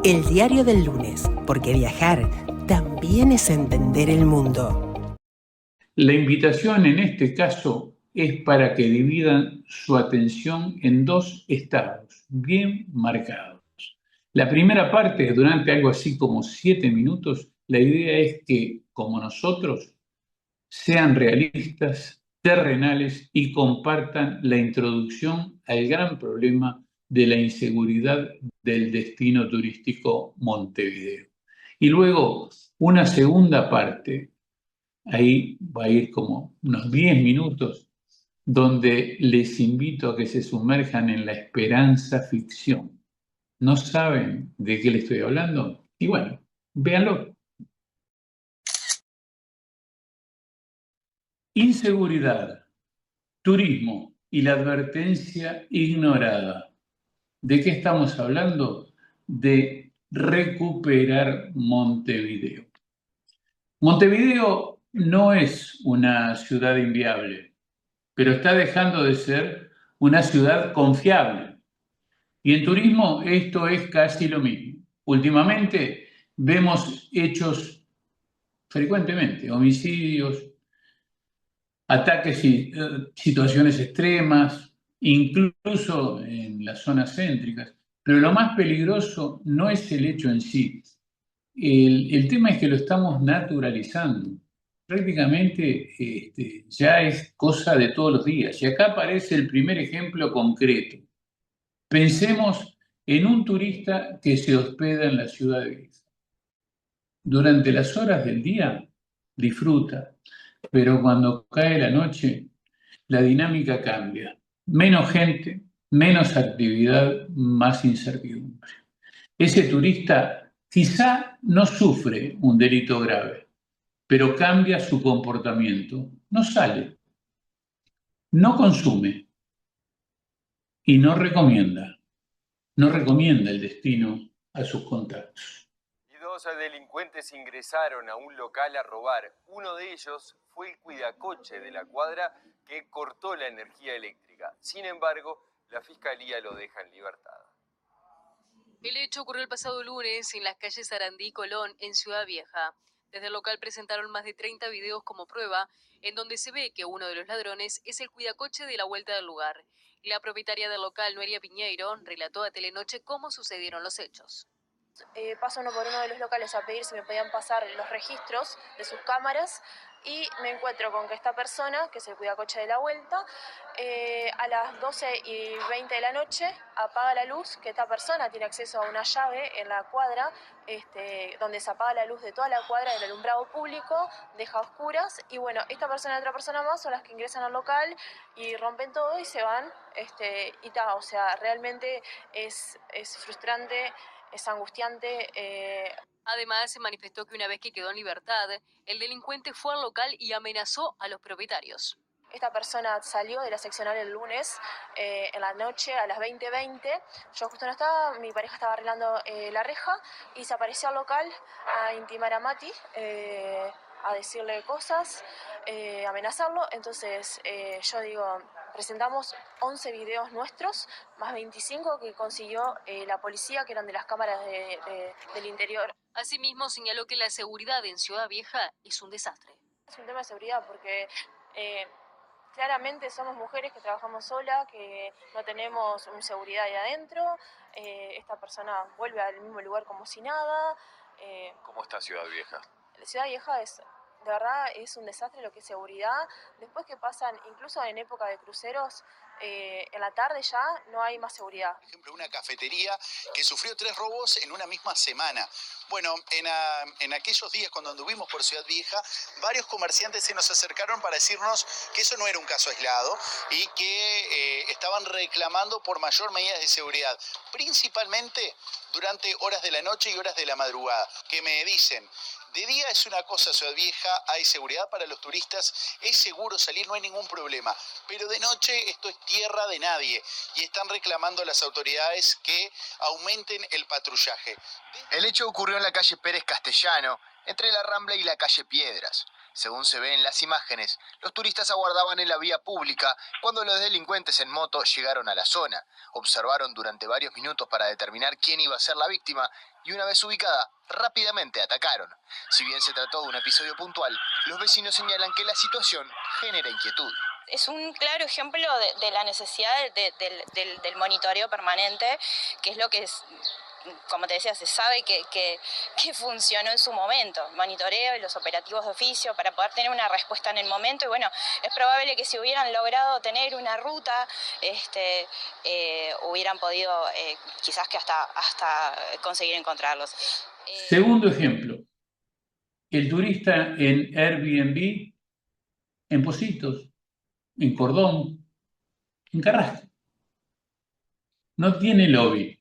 El diario del lunes, porque viajar también es entender el mundo. La invitación en este caso es para que dividan su atención en dos estados bien marcados. La primera parte, durante algo así como 7 minutos, la idea es que, como nosotros, sean realistas, terrenales y compartan la introducción al gran problema de la inseguridad del destino turístico Montevideo. Y luego una segunda parte, ahí va a ir como unos 10 minutos, donde les invito a que se sumerjan en la esperanza ficción. ¿No saben de qué les estoy hablando? Y bueno, véanlo. Inseguridad, turismo y la advertencia ignorada. ¿De qué estamos hablando? De recuperar Montevideo. Montevideo no es una ciudad inviable, pero está dejando de ser una ciudad confiable. Y en turismo esto es casi lo mismo. Últimamente vemos hechos frecuentemente, homicidios, ataques y situaciones extremas, incluso en las zonas céntricas. Pero lo más peligroso no es el hecho en sí. El tema es que lo estamos naturalizando. Prácticamente ya es cosa de todos los días. Y acá aparece el primer ejemplo concreto. Pensemos en un turista que se hospeda en la ciudad de Ibiza. Durante las horas del día disfruta, pero cuando cae la noche la dinámica cambia. Menos gente, menos actividad, más incertidumbre. Ese turista quizá no sufre un delito grave, pero cambia su comportamiento. No sale, no consume y no recomienda. No recomienda el destino a sus contactos. Y dos delincuentes ingresaron a un local a robar. Uno de ellos fue el cuidacoche de la cuadra que cortó la energía eléctrica. Sin embargo, la fiscalía lo deja en libertad. El hecho ocurrió el pasado lunes en las calles Sarandí y Colón, en Ciudad Vieja. Desde el local presentaron más de 30 videos como prueba, en donde se ve que uno de los ladrones es el cuidacoche de la vuelta del lugar. La propietaria del local, Noelia Piñeiro, relató a Telenoche cómo sucedieron los hechos. Paso uno por uno de los locales a pedir si me podían pasar los registros de sus cámaras y me encuentro con que esta persona, que es el cuidacoche de la vuelta, a las 12:20 de la noche apaga la luz, que esta persona tiene acceso a una llave en la cuadra, donde se apaga la luz de toda la cuadra del alumbrado público, deja a oscuras, y bueno, esta persona y otra persona más son las que ingresan al local y rompen todo y se van, o sea, realmente es frustrante. Es angustiante. Además, se manifestó que una vez que quedó en libertad, el delincuente fue al local y amenazó a los propietarios. Esta persona salió de la seccional el lunes en la noche a las 20:20. Yo justo no estaba, mi pareja estaba arreglando la reja y se apareció al local a intimar a Mati, a decirle cosas, amenazarlo. Entonces yo digo, presentamos 11 videos nuestros, más 25 que consiguió la policía, que eran de las cámaras del interior. Asimismo, señaló que la seguridad en Ciudad Vieja es un desastre. Es un tema de seguridad porque claramente somos mujeres que trabajamos sola, que no tenemos seguridad ahí adentro. Esta persona vuelve al mismo lugar como si nada. ¿Cómo está Ciudad Vieja? La Ciudad Vieja de verdad es un desastre lo que es seguridad. Después que pasan, incluso en época de cruceros, en la tarde ya no hay más seguridad. Por ejemplo, una cafetería que sufrió 3 robos en una misma semana. Bueno, en aquellos días cuando anduvimos por Ciudad Vieja, varios comerciantes se nos acercaron para decirnos que eso no era un caso aislado y que estaban reclamando por mayor medidas de seguridad, principalmente durante horas de la noche y horas de la madrugada, que me dicen: de día es una cosa Ciudad Vieja, hay seguridad para los turistas, es seguro salir, no hay ningún problema. Pero de noche esto es tierra de nadie y están reclamando a las autoridades que aumenten el patrullaje. El hecho ocurrió en la calle Pérez Castellano, entre la Rambla y la calle Piedras. Según se ve en las imágenes, los turistas aguardaban en la vía pública cuando los delincuentes en moto llegaron a la zona. Observaron durante varios minutos para determinar quién iba a ser la víctima y una vez ubicada, rápidamente atacaron. Si bien se trató de un episodio puntual, los vecinos señalan que la situación genera inquietud. Es un claro ejemplo de la necesidad del monitoreo permanente, que es lo que es, como te decía, se sabe que funcionó en su momento. Monitoreo y los operativos de oficio para poder tener una respuesta en el momento. Y bueno, es probable que si hubieran logrado tener una ruta, hubieran podido quizás que hasta conseguir encontrarlos. Segundo ejemplo, el turista en Airbnb, en Positos, en Cordón, en Carrasco. No tiene lobby,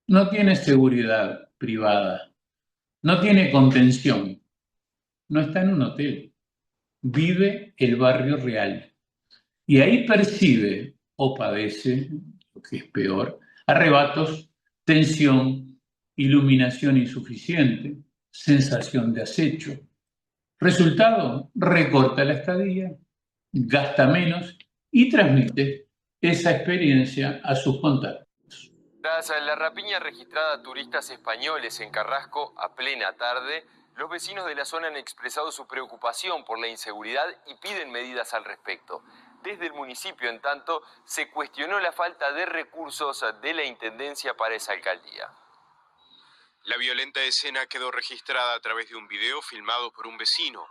no tiene seguridad privada, no tiene contención, no está en un hotel, vive el barrio real. Y ahí percibe o padece, lo que es peor, arrebatos, tensión, iluminación insuficiente, sensación de acecho. Resultado, recorta la estadía, gasta menos y transmite esa experiencia a sus contactos. Tras la rapiña registrada a turistas españoles en Carrasco a plena tarde, los vecinos de la zona han expresado su preocupación por la inseguridad y piden medidas al respecto. Desde el municipio, en tanto, se cuestionó la falta de recursos de la Intendencia para esa alcaldía. La violenta escena quedó registrada a través de un video filmado por un vecino.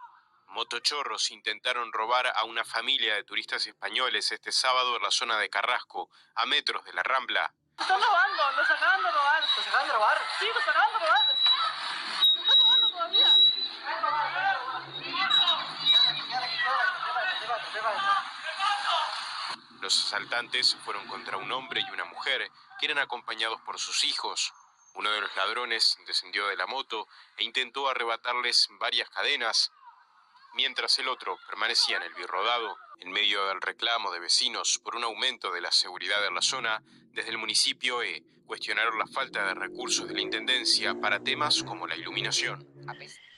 Motochorros intentaron robar a una familia de turistas españoles este sábado en la zona de Carrasco, a metros de la Rambla. Están robando, los acaban de robar. ¿Los acaban de robar? Sí, los acaban de robar. Están robando todavía. Los asaltantes fueron contra un hombre y una mujer que eran acompañados por sus hijos. Uno de los ladrones descendió de la moto e intentó arrebatarles varias cadenas, mientras el otro permanecía en el birrodado. En medio del reclamo de vecinos por un aumento de la seguridad en la zona, desde el municipio cuestionaron la falta de recursos de la Intendencia para temas como la iluminación.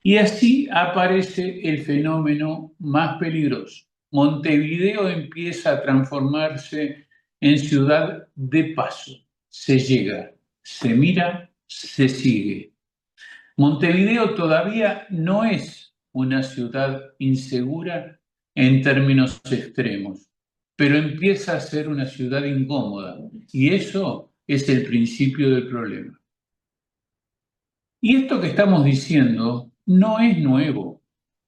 Y así aparece el fenómeno más peligroso. Montevideo empieza a transformarse en ciudad de paso. Se llega, se mira, se sigue. Montevideo todavía no es una ciudad insegura en términos extremos, pero empieza a ser una ciudad incómoda, y eso es el principio del problema. Y esto que estamos diciendo no es nuevo,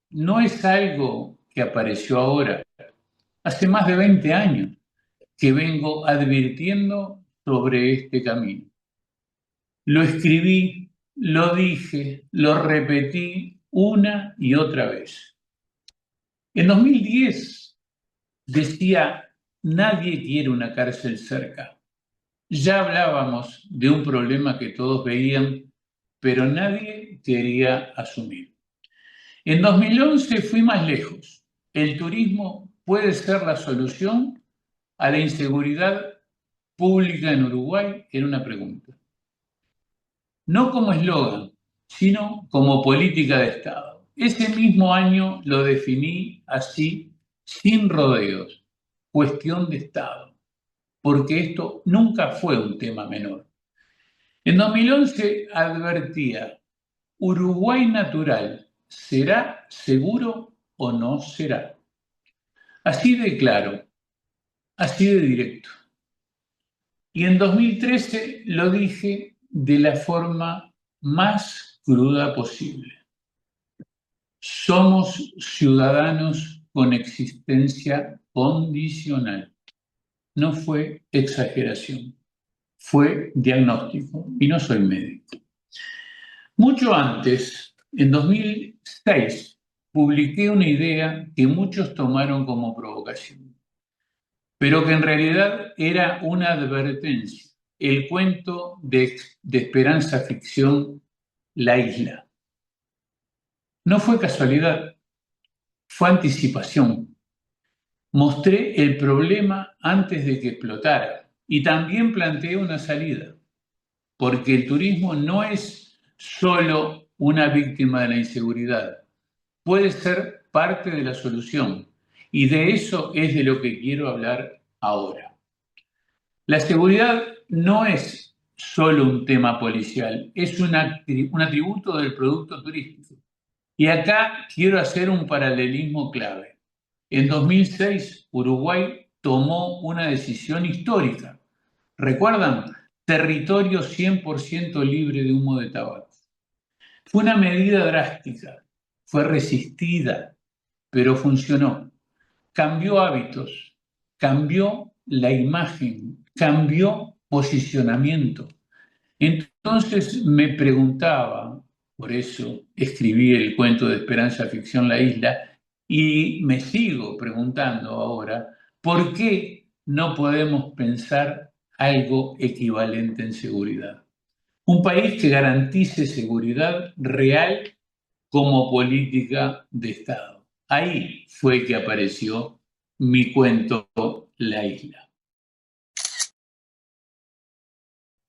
no es algo que apareció ahora. Hace más de 20 años que vengo advirtiendo sobre este camino. Lo escribí, lo dije, lo repetí una y otra vez. En 2010 decía, nadie quiere una cárcel cerca. Ya hablábamos de un problema que todos veían, pero nadie quería asumir. En 2011 fui más lejos. El turismo puede ser la solución a la inseguridad pública en Uruguay, era una pregunta. No como eslogan, sino como política de Estado. Ese mismo año lo definí así, sin rodeos, cuestión de Estado, porque esto nunca fue un tema menor. En 2011 advertía, Uruguay natural, ¿será seguro o no será? Así de claro, así de directo. Y en 2013 lo dije de la forma más cruda posible. Somos ciudadanos con existencia condicional. No fue exageración, fue diagnóstico, y no soy médico. Mucho antes, en 2006, publiqué una idea que muchos tomaron como provocación, pero que en realidad era una advertencia, el cuento de esperanza ficción La Isla. No fue casualidad, fue anticipación. Mostré el problema antes de que explotara y también planteé una salida, porque el turismo no es solo una víctima de la inseguridad, puede ser parte de la solución, y de eso es de lo que quiero hablar ahora. La seguridad no es solo un tema policial, es un atributo del producto turístico. Y acá quiero hacer un paralelismo clave. En 2006, Uruguay tomó una decisión histórica. ¿Recuerdan? Territorio 100% libre de humo de tabaco. Fue una medida drástica, fue resistida, pero funcionó. Cambió hábitos, cambió la imagen, cambió posicionamiento. Entonces me preguntaba, por eso escribí el cuento de Esperanza Ficción La Isla, y me sigo preguntando ahora, ¿por qué no podemos pensar algo equivalente en seguridad? Un país que garantice seguridad real como política de Estado. Ahí fue que apareció mi cuento La Isla.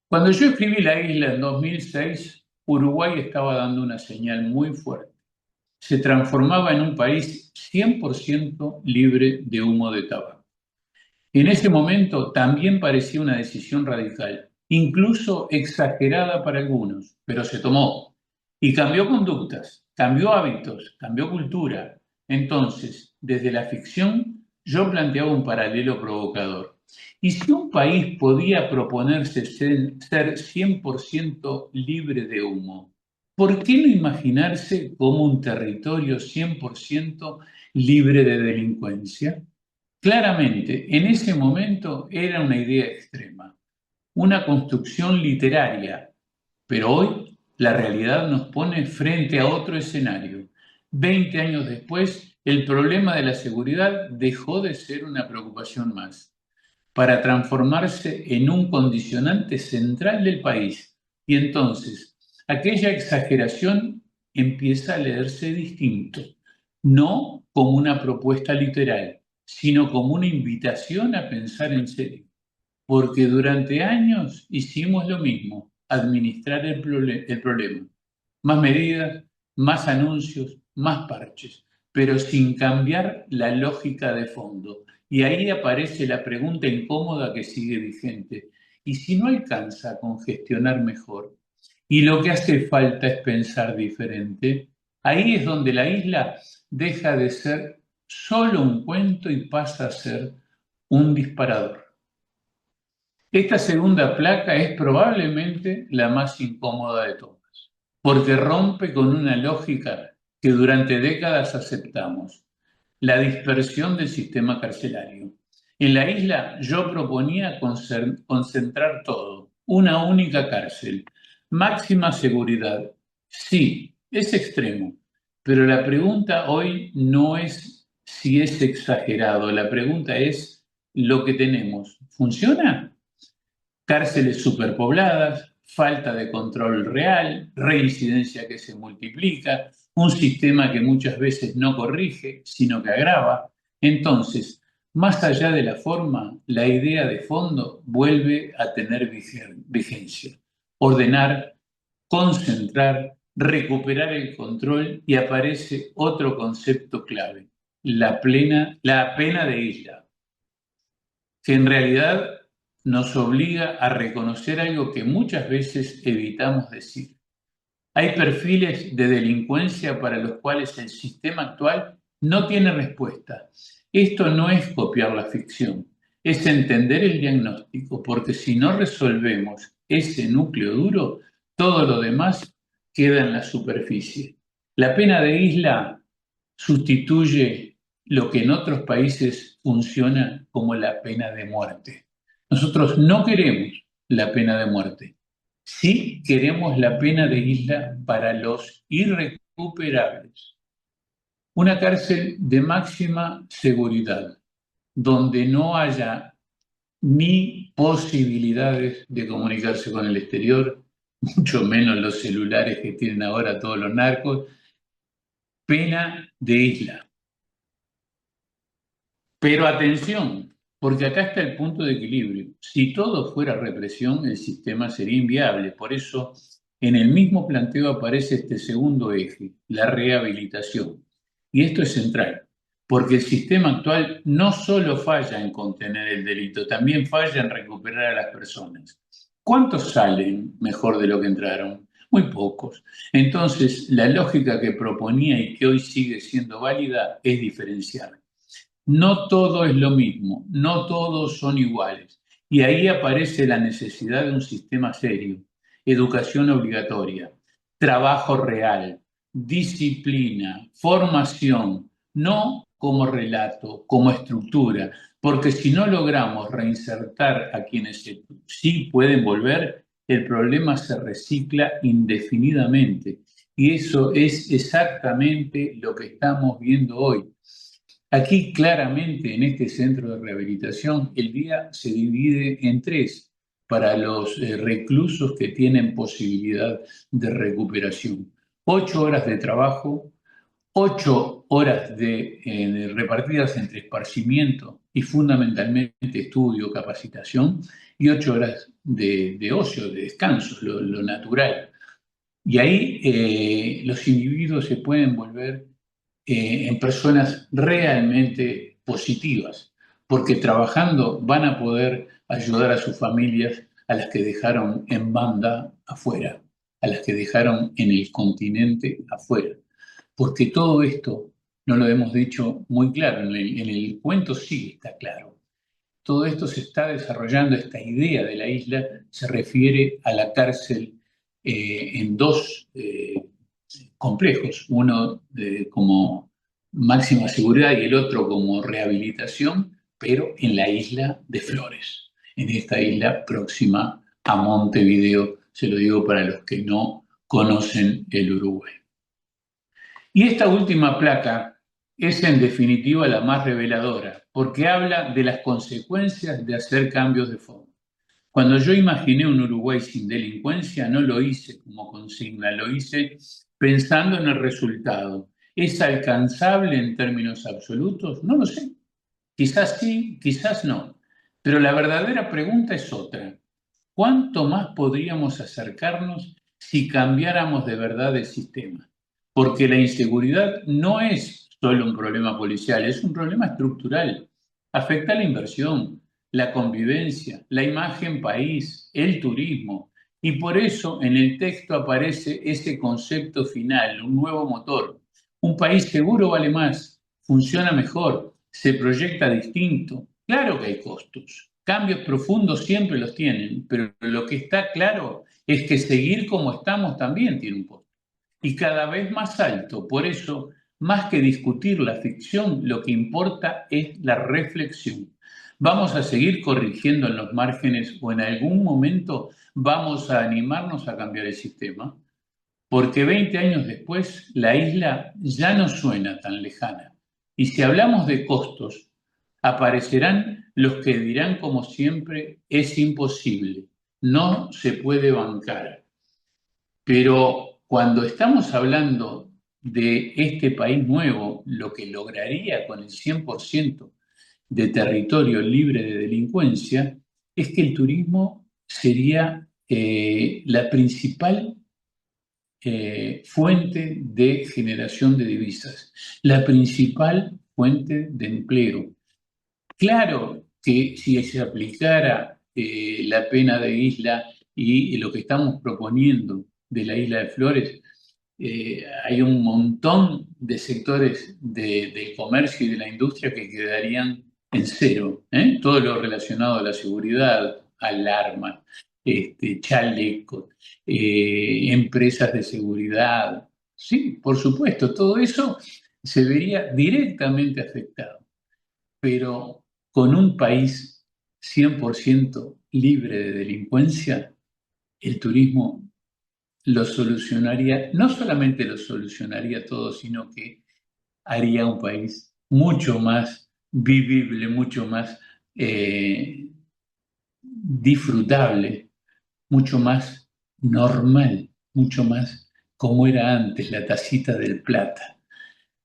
Cuando yo escribí La Isla en 2006, Uruguay estaba dando una señal muy fuerte. Se transformaba en un país 100% libre de humo de tabaco. En ese momento también parecía una decisión radical, incluso exagerada para algunos, pero se tomó y cambió conductas, cambió hábitos, cambió cultura. Entonces, desde la ficción, yo planteaba un paralelo provocador. ¿Y si un país podía proponerse ser 100% libre de humo? ¿Por qué no imaginarse como un territorio 100% libre de delincuencia? Claramente, en ese momento era una idea extrema, una construcción literaria, pero hoy la realidad nos pone frente a otro escenario. 20 años después, el problema de la seguridad dejó de ser una preocupación más, para transformarse en un condicionante central del país. Y entonces, aquella exageración empieza a leerse distinto, no como una propuesta literal, sino como una invitación a pensar en serio. Porque durante años hicimos lo mismo, administrar el problema. Más medidas, más anuncios, más parches, pero sin cambiar la lógica de fondo. Y ahí aparece la pregunta incómoda que sigue vigente. ¿Y si no alcanza a congestionar mejor? Y lo que hace falta es pensar diferente. Ahí es donde la isla deja de ser solo un cuento y pasa a ser un disparador. Esta segunda placa es probablemente la más incómoda de todas, porque rompe con una lógica que durante décadas aceptamos, la dispersión del sistema carcelario. En la isla yo proponía concentrar todo, una única cárcel, máxima seguridad. Sí, es extremo, pero la pregunta hoy no es si es exagerado, la pregunta es, ¿lo que tenemos funciona? Cárceles superpobladas, falta de control real, reincidencia que se multiplica, un sistema que muchas veces no corrige, sino que agrava. Entonces, más allá de la forma, la idea de fondo vuelve a tener vigencia. Ordenar, concentrar, recuperar el control y aparece otro concepto clave, la pena de isla, que en realidad nos obliga a reconocer algo que muchas veces evitamos decir. Hay perfiles de delincuencia para los cuales el sistema actual no tiene respuesta. Esto no es copiar la ficción, es entender el diagnóstico, porque si no resolvemos ese núcleo duro, todo lo demás queda en la superficie. La pena de isla sustituye lo que en otros países funciona como la pena de muerte. Nosotros no queremos la pena de muerte. Sí queremos la pena de isla para los irrecuperables. Una cárcel de máxima seguridad, donde no haya ni posibilidades de comunicarse con el exterior, mucho menos los celulares que tienen ahora todos los narcos. Pena de isla. Pero atención, porque acá está el punto de equilibrio. Si todo fuera represión, el sistema sería inviable. Por eso, en el mismo planteo aparece este segundo eje, la rehabilitación. Y esto es central, porque el sistema actual no solo falla en contener el delito, también falla en recuperar a las personas. ¿Cuántos salen mejor de lo que entraron? Muy pocos. Entonces, la lógica que proponía y que hoy sigue siendo válida es diferenciar. No todo es lo mismo, no todos son iguales. Y ahí aparece la necesidad de un sistema serio, educación obligatoria, trabajo real, disciplina, formación, no como relato, como estructura, porque si no logramos reinsertar a quienes sí pueden volver, el problema se recicla indefinidamente. Y eso es exactamente lo que estamos viendo hoy. Aquí claramente en este centro de rehabilitación el día se divide en tres para los reclusos que tienen posibilidad de recuperación. 8 horas de trabajo, 8 horas repartidas entre esparcimiento y fundamentalmente estudio, capacitación, y 8 horas de ocio, de descanso, lo natural. Y ahí los individuos se pueden volver en personas realmente positivas, porque trabajando van a poder ayudar a sus familias, a las que dejaron en banda afuera, a las que dejaron en el continente afuera. Porque todo esto, no lo hemos dicho muy claro, en el cuento sí está claro. Todo esto se está desarrollando, esta idea de la isla se refiere a la cárcel en dos complejos, uno como máxima seguridad y el otro como rehabilitación, pero en la isla de Flores, en esta isla próxima a Montevideo, se lo digo para los que no conocen el Uruguay. Y esta última placa es en definitiva la más reveladora, porque habla de las consecuencias de hacer cambios de fondo. Cuando yo imaginé un Uruguay sin delincuencia, no lo hice como consigna, lo hice pensando en el resultado. ¿Es alcanzable en términos absolutos? No lo sé. Quizás sí, quizás no. Pero la verdadera pregunta es otra. ¿Cuánto más podríamos acercarnos si cambiáramos de verdad el sistema? Porque la inseguridad no es solo un problema policial, es un problema estructural. Afecta a la inversión, la convivencia, la imagen país, el turismo. Y por eso en el texto aparece ese concepto final, un nuevo motor. Un país seguro vale más, funciona mejor, se proyecta distinto. Claro que hay costos. Cambios profundos siempre los tienen, pero lo que está claro es que seguir como estamos también tiene un costo. Y cada vez más alto. Por eso, más que discutir la ficción, lo que importa es la reflexión. ¿Vamos a seguir corrigiendo en los márgenes o en algún momento vamos a animarnos a cambiar el sistema? Porque 20 años después la isla ya no suena tan lejana. Y si hablamos de costos, aparecerán los que dirán como siempre, es imposible, no se puede bancar. Pero cuando estamos hablando de este país nuevo, lo que lograría con el 100% de territorio libre de delincuencia, es que el turismo sería la principal fuente de generación de divisas, la principal fuente de empleo. Claro que si se aplicara la pena de isla y lo que estamos proponiendo de la isla de Flores, hay un montón de sectores del comercio y de la industria que quedarían en cero. Todo lo relacionado a la seguridad, alarma, chalecos, empresas de seguridad. Sí, por supuesto, todo eso se vería directamente afectado. Pero con un país 100% libre de delincuencia, el turismo lo solucionaría, no solamente lo solucionaría todo, sino que haría un país mucho más vivible, mucho más disfrutable, mucho más normal, mucho más como era antes, la tacita del plata.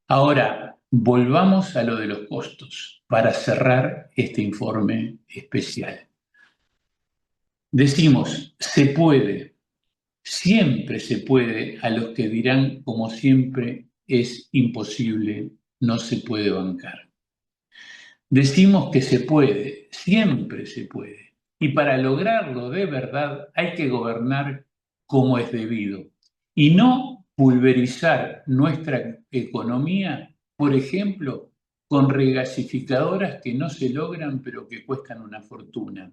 Ahora, volvamos a lo de los costos para cerrar este informe especial. Decimos, se puede, siempre se puede, a los que dirán, como siempre, es imposible, no se puede bancar. Decimos que se puede, siempre se puede, Y para lograrlo de verdad hay que gobernar como es debido y no pulverizar nuestra economía, por ejemplo, con regasificadoras que no se logran pero que cuestan una fortuna.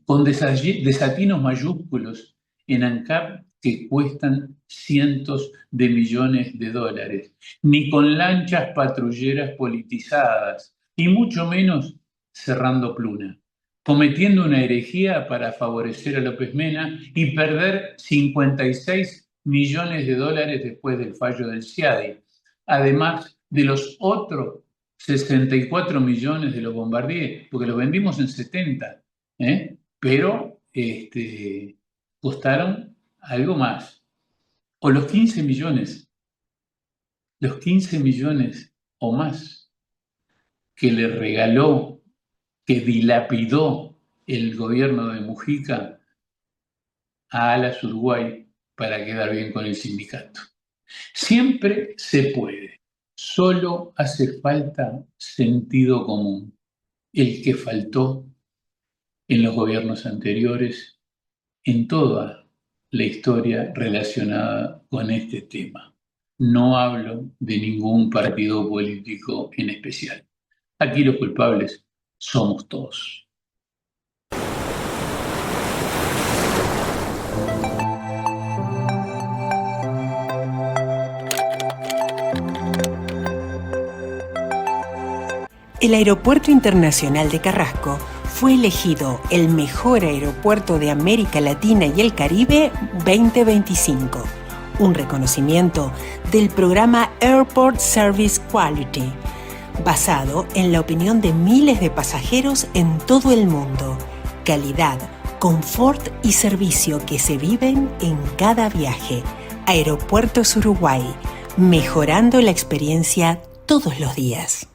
Con desatinos mayúsculos en ANCAP que cuestan cientos de millones de dólares, ni con lanchas patrulleras politizadas, y mucho menos cerrando Pluna, cometiendo una herejía para favorecer a López Mena y perder 56 millones de dólares después del fallo del CIADI, además de los otros 64 millones de los Bombardier, porque los vendimos en 70, pero costaron algo más. O los 15 millones o más que le regaló, que dilapidó el gobierno de Mujica a Alas Uruguay para quedar bien con el sindicato. Siempre se puede, solo hace falta sentido común, el que faltó en los gobiernos anteriores, en toda la historia relacionada con este tema. No hablo de ningún partido político en especial. Aquí los culpables somos todos. El Aeropuerto Internacional de Carrasco fue elegido el mejor aeropuerto de América Latina y el Caribe 2025, un reconocimiento del programa Airport Service Quality, basado en la opinión de miles de pasajeros en todo el mundo. Calidad, confort y servicio que se viven en cada viaje. Aeropuertos Uruguay, mejorando la experiencia todos los días.